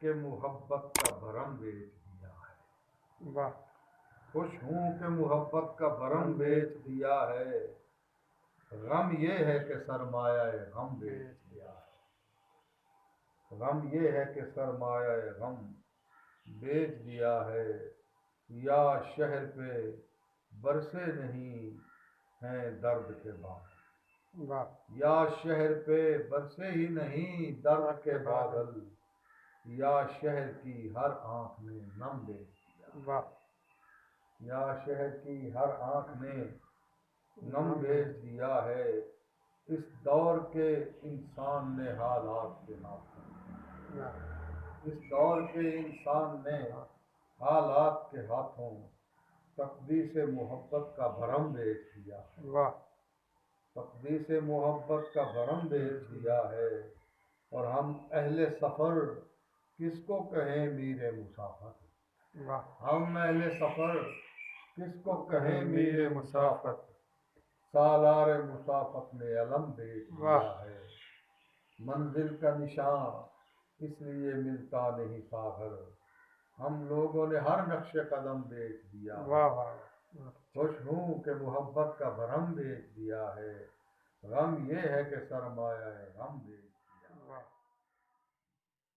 کہ محبت کا بھرم بیچ دیا ہے۔ واہ خوش ہوں کہ محبت کا بھرم بیچ دیا ہے، غم یہ ہے کہ سرمایہ غم بیچ دیا ہے۔ غم یہ ہے کہ سرمایہ غم بیچ دیا ہے، یا شہر پہ برسے نہیں ہیں درد کے بادل، واہ یا شہر پہ برسے ہی نہیں درد کے بادل، یا شہر کی ہر آنکھ میں نم بیچ دیا، واہ یا شہر کی ہر آنکھ میں نم بھیج دیا ہے۔ اس دور کے انسان نے حالات کے ہاتھوں، اس دور کے انسان نے حالات کے ہاتھوں تقدیس محبت کا بھرم بیچ دیا ہے، واہ تقدیس محبت کا بھرم بیچ دیا ہے۔ اور ہم اہل سفر کس کو کہیں میر مسافر، واہ ہم اہل سفر کس کو کہیں میر مسافت، سالار مسافت نے علم بیچ دیا ہے۔ منزل کا نشان اس لیے ملتا نہیں ساغر، ہم لوگوں نے ہر نقش قدم بیچ دیا ہے۔ واہ واہ خوش ہوں کہ محبت کا بھرم بیچ دیا ہے، غم یہ ہے کہ سرمایہ غم بیچ